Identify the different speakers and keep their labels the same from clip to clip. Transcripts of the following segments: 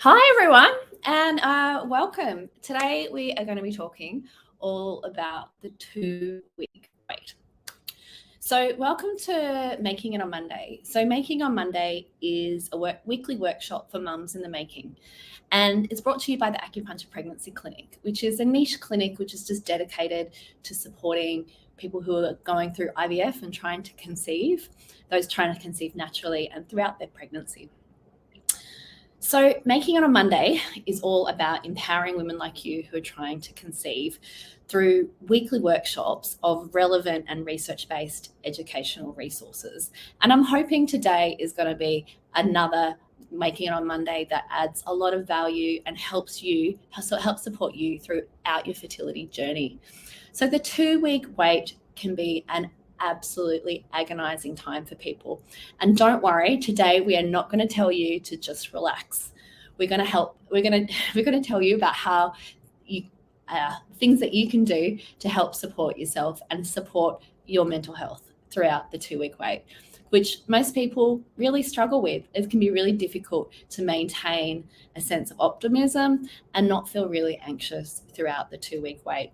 Speaker 1: Hi, everyone, and welcome. Today, we are going to be talking all about the 2-week wait. So, welcome to Making It on Monday. So, Making on Monday is a weekly workshop for mums in the making, and it's brought to you by the Acupuncture Pregnancy Clinic, which is a niche clinic which is just dedicated to supporting people who are going through IVF and trying to conceive, those trying to conceive naturally and throughout their pregnancy. So, Making It on Monday is all about empowering women like you who are trying to conceive through weekly workshops of relevant and research-based educational resources. And I'm hoping today is going to be another Making It on Monday that adds a lot of value and helps support you throughout your fertility journey. So the 2-week wait can be an absolutely agonizing time for people. And don't worry, today we are not going to tell you to just relax. We're going to tell you about how you things that you can do to help support yourself and support your mental health throughout the 2-week wait, which most people really struggle with. It can be really difficult to maintain a sense of optimism and not feel really anxious throughout the 2-week wait.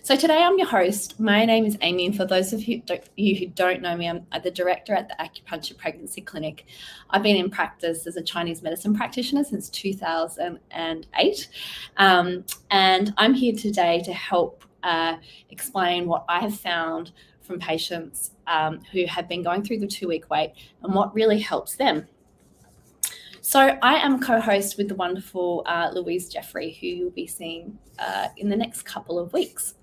Speaker 1: So today I'm your host. My name is Amy, and for those of you who don't know me, I'm the director at the Acupuncture Pregnancy Clinic. I've been in practice as a Chinese medicine practitioner since 2008, and I'm here today to help explain what I have found from patients who have been going through the 2-week wait and what really helps them. So I am co-host with the wonderful Louise Jeffrey, who you'll be seeing in the next couple of weeks.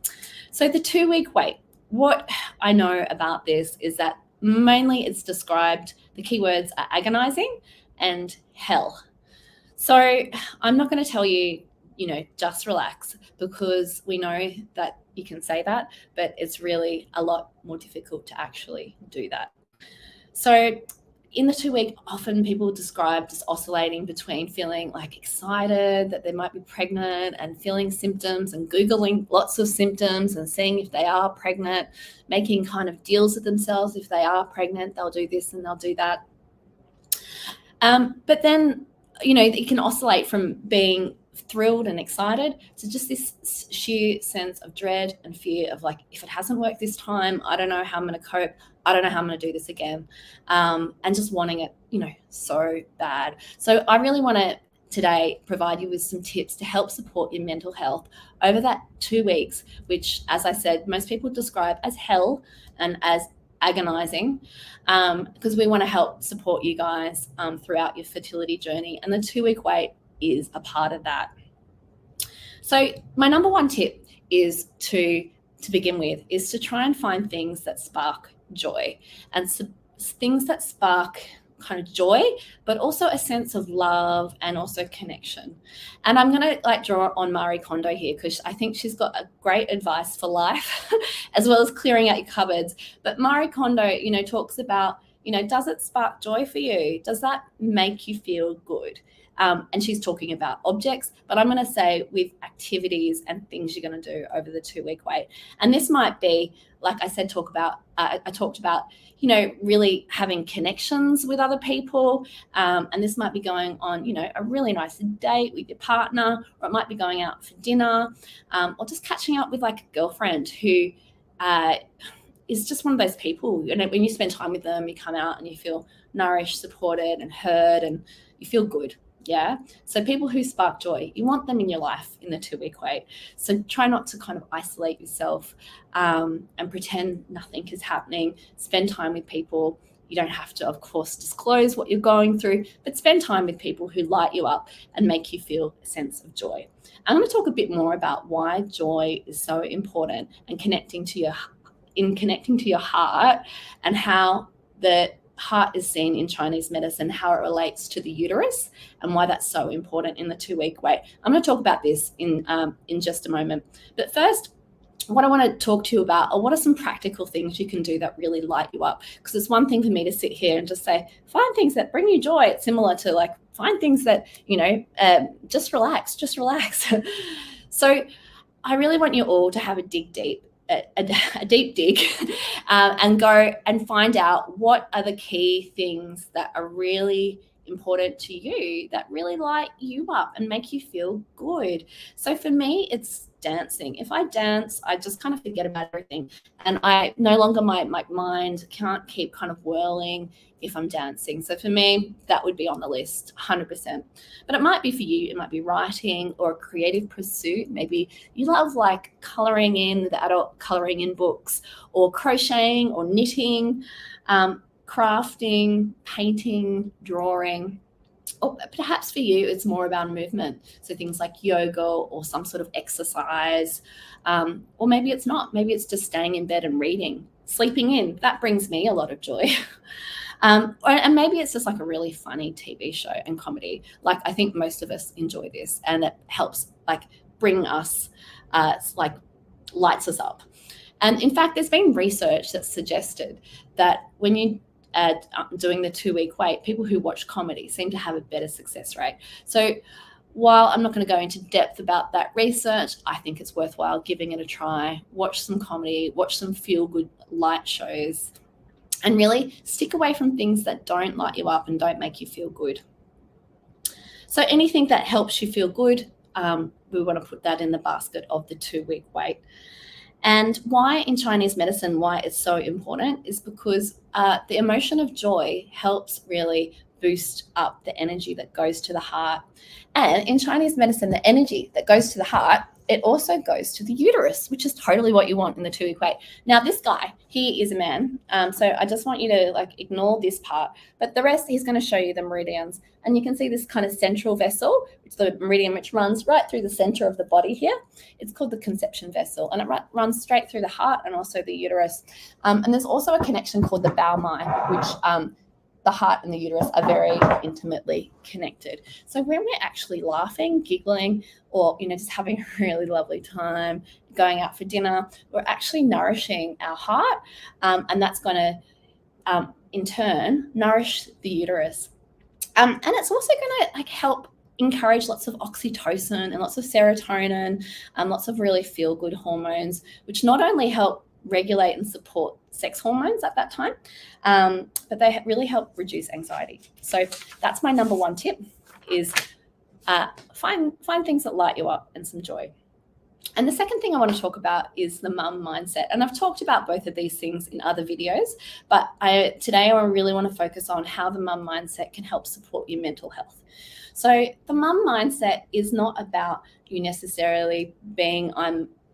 Speaker 1: So the 2-week wait, what I know about this is that mainly it's described, the keywords are agonizing and hell. So I'm not going to tell you, just relax, because we know that you can say that, but it's really a lot more difficult to actually do that. So in the 2-week, often people describe just oscillating between feeling like excited that they might be pregnant and feeling symptoms and Googling lots of symptoms and seeing if they are pregnant, making kind of deals with themselves. If they are pregnant, they'll do this and they'll do that. But then, it can oscillate from being thrilled and excited to just this sheer sense of dread and fear of, like, if it hasn't worked this time, I don't know how I'm going to cope. I don't know how I'm going to do this again, and just wanting it, so bad. So I really want to today provide you with some tips to help support your mental health over that 2 weeks, which, as I said, most people describe as hell and as agonizing, because we want to help support you guys throughout your fertility journey, and the 2-week wait is a part of that. So my number one tip is to begin with is to try and find things that spark joy, and things that spark kind of joy, but also a sense of love and also connection. And I'm going to draw on Marie Kondo here, because I think she's got a great advice for life as well as clearing out your cupboards. But Marie Kondo, talks about, does it spark joy for you? Does that make you feel good? And she's talking about objects, but I'm going to say with activities and things you're going to do over the 2-week wait. And this might be, like I said, I talked about, really having connections with other people. And this might be going on, a really nice date with your partner, or it might be going out for dinner, or just catching up with, like, a girlfriend who is just one of those people. When you spend time with them, you come out and you feel nourished, supported, and heard, and you feel good. Yeah. So people who spark joy, you want them in your life in the 2-week wait. So try not to kind of isolate yourself and pretend nothing is happening. Spend time with people. You don't have to, of course, disclose what you're going through, but spend time with people who light you up and make you feel a sense of joy. I'm going to talk a bit more about why joy is so important and connecting to your heart, and how the heart is seen in Chinese medicine, how it relates to the uterus, and why that's so important in the 2-week wait. I'm going to talk about this in just a moment. But first, what I want to talk to you about are what are some practical things you can do that really light you up. Because it's one thing for me to sit here and just say, find things that bring you joy. It's similar to, like, find things that, just relax. So I really want you all to have a deep dig and go and find out what are the key things that are really important to you that really light you up and make you feel good. So for me, it's dancing. If I dance, I just kind of forget about everything, and I no longer my mind can't keep kind of whirling if I'm dancing. So for me, that would be on the list 100%. But it might be for you, it might be writing or a creative pursuit. Maybe you love like coloring in the adult coloring in books, or crocheting or knitting, crafting, painting, drawing. Or perhaps for you, it's more about movement. So things like yoga or some sort of exercise. Or maybe it's not. Maybe it's just staying in bed and reading, sleeping in. That brings me a lot of joy. And maybe it's just like a really funny TV show and comedy. Like I think most of us enjoy this, and it helps like bring us, like lights us up. And in fact, there's been research that's suggested that when you doing the 2-week wait, people who watch comedy seem to have a better success rate. So while I'm not going to go into depth about that research, I think it's worthwhile giving it a try. Watch some comedy, watch some feel-good light shows, and really stick away from things that don't light you up and don't make you feel good. So anything that helps you feel good, we want to put that in the basket of the 2-week wait. And why in Chinese medicine, why it's so important is because the emotion of joy helps really boost up the energy that goes to the heart. And in Chinese medicine, the energy that goes to the heart, it also goes to the uterus, which is totally what you want in the 2-week wait. Now, this guy, he is a man. So I just want you to like ignore this part, but the rest, he's going to show you the meridians. And you can see this kind of central vessel, which is the meridian, which runs right through the center of the body here. It's called the conception vessel, and it runs straight through the heart and also the uterus. And there's also a connection called the bowel mine, which the heart and the uterus are very intimately connected. So when we're actually laughing, giggling, or just having a really lovely time, going out for dinner, we're actually nourishing our heart, and that's going to, in turn, nourish the uterus. And it's also going to like help encourage lots of oxytocin and lots of serotonin and lots of really feel-good hormones, which not only help regulate and support sex hormones at that time, but they really help reduce anxiety. So that's my number one tip, is find things that light you up and some joy. And the second thing I want to talk about is the mum mindset. And I've talked about both of these things in other videos, but today I really want to focus on how the mum mindset can help support your mental health. So the mum mindset is not about you necessarily being,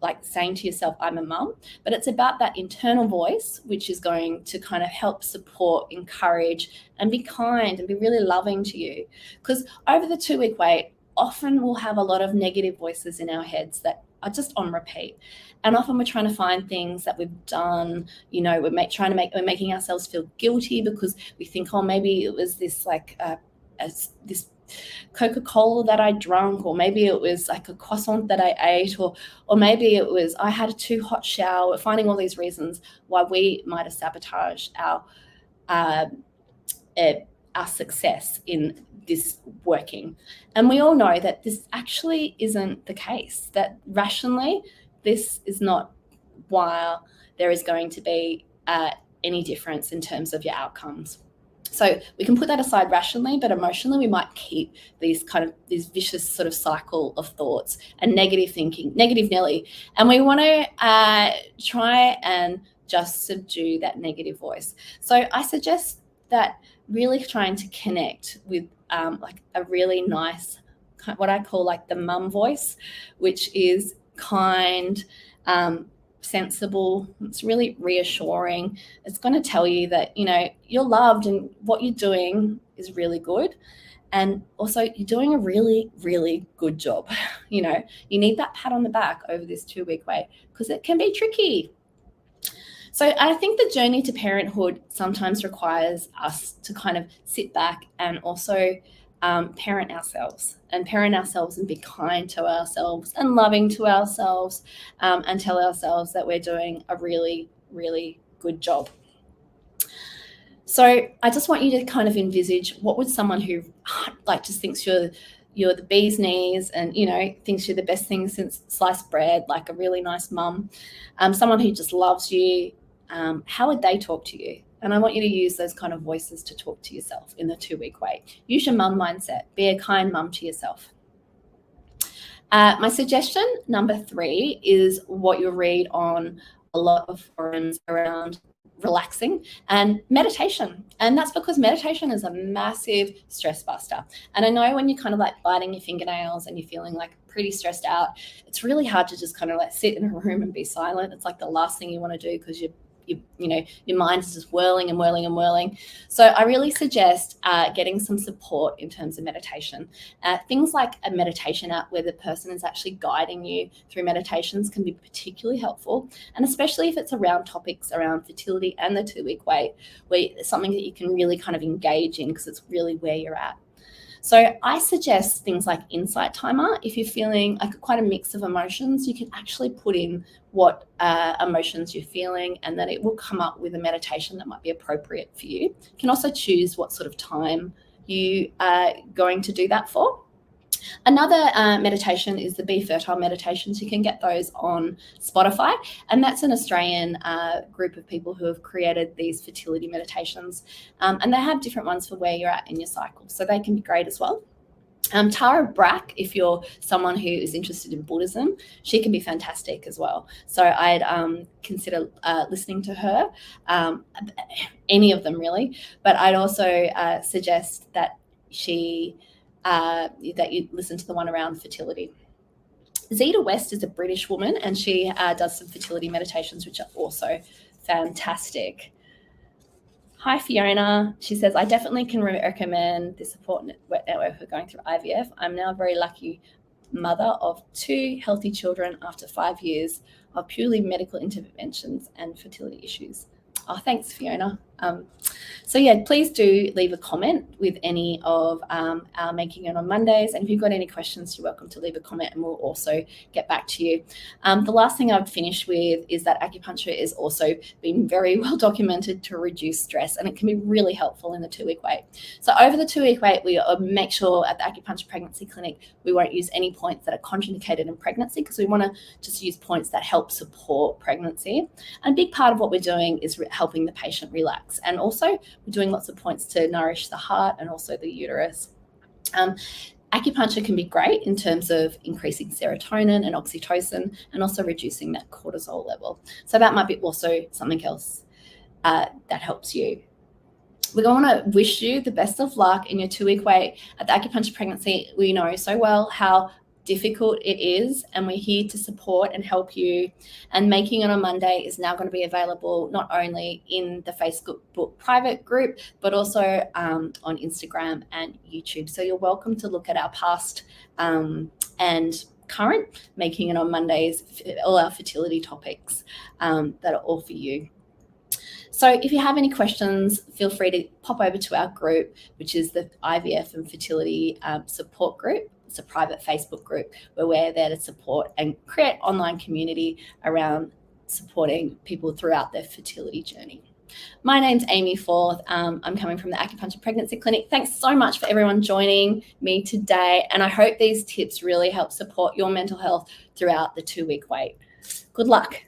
Speaker 1: like saying to yourself, I'm a mum, but it's about that internal voice, which is going to kind of help support, encourage, and be kind and be really loving to you. Because over the 2-week wait, often we'll have a lot of negative voices in our heads that are just on repeat. And often we're trying to find things that we've done, we're making ourselves feel guilty because we think, oh, maybe it was this like this Coca-Cola that I drank, or maybe it was like a croissant that I ate, or maybe it was I had a too hot shower. We're finding all these reasons why we might have sabotaged our success in this working. And we all know that this actually isn't the case, that rationally this is not why there is going to be any difference in terms of your outcomes. So we can put that aside rationally, but emotionally we might keep these vicious sort of cycle of thoughts and negative thinking, negative Nelly. And we want to try and just subdue that negative voice. So I suggest that really trying to connect with like a really nice, what I call like the mum voice, which is kind, sensible. It's really reassuring. It's going to tell you that, you're loved and what you're doing is really good. And also you're doing a really, really good job. You need that pat on the back over this 2-week wait because it can be tricky. So I think the journey to parenthood sometimes requires us to kind of sit back and also parent ourselves and be kind to ourselves and loving to ourselves, and tell ourselves that we're doing a really, really good job. So I just want you to kind of envisage, what would someone who like just thinks you're the bee's knees and, thinks you're the best thing since sliced bread, like a really nice mum, someone who just loves you, how would they talk to you? And I want you to use those kind of voices to talk to yourself in the 2-week wait. Use your mum mindset. Be a kind mum to yourself. My suggestion number 3 is what you'll read on a lot of forums around relaxing and meditation. And that's because meditation is a massive stress buster. And I know when you're kind of like biting your fingernails and you're feeling like pretty stressed out, it's really hard to just kind of like sit in a room and be silent. It's like the last thing you want to do because your mind is just whirling and whirling and whirling. So I really suggest getting some support in terms of meditation. Things like a meditation app where the person is actually guiding you through meditations can be particularly helpful, and especially if it's around topics around fertility and the 2-week wait, where it's something that you can really kind of engage in because it's really where you're at. So I suggest things like Insight Timer. If you're feeling like quite a mix of emotions, you can actually put in what emotions you're feeling, and then it will come up with a meditation that might be appropriate for you. You can also choose what sort of time you are going to do that for. Another meditation is the Be Fertile meditations. You can get those on Spotify, and that's an Australian group of people who have created these fertility meditations, and they have different ones for where you're at in your cycle, so they can be great as well. Tara Brach, if you're someone who is interested in Buddhism, she can be fantastic as well. So I'd consider listening to her, any of them really, but I'd also suggest that that you listen to the one around fertility. Zeta West is a British woman, and she does some fertility meditations, which are also fantastic. Hi, Fiona. She says, I definitely can recommend the support network for going through IVF. I'm now a very lucky mother of 2 healthy children after 5 years of purely medical interventions and fertility issues. Oh, thanks, Fiona. So yeah, please do leave a comment with any of our Making It on Mondays. And if you've got any questions, you're welcome to leave a comment and we'll also get back to you. The last thing I would finish with is that acupuncture is also been very well documented to reduce stress, and it can be really helpful in the 2-week wait. So over the 2-week wait, we make sure at the Acupuncture Pregnancy Clinic, we won't use any points that are contraindicated in pregnancy, because we want to just use points that help support pregnancy. And a big part of what we're doing is helping the patient relax. And also we're doing lots of points to nourish the heart and also the uterus. Acupuncture can be great in terms of increasing serotonin and oxytocin, and also reducing that cortisol level. So that might be also something else that helps you. We're going to wish you the best of luck in your 2-week wait. At the Acupuncture Pregnancy, we know so well how difficult it is, and we're here to support and help you. And Making It on Monday is now going to be available not only in the Facebook private group, but also on Instagram and YouTube. So you're welcome to look at our past and current Making It on Mondays, all our fertility topics that are all for you. So if you have any questions, feel free to pop over to our group, which is the IVF and Fertility Support Group. It's a private Facebook group where we're there to support and create online community around supporting people throughout their fertility journey. My name's Amy Forth. I'm coming from the Acupuncture Pregnancy Clinic. Thanks so much for everyone joining me today, and I hope these tips really help support your mental health throughout the 2-week wait. Good luck.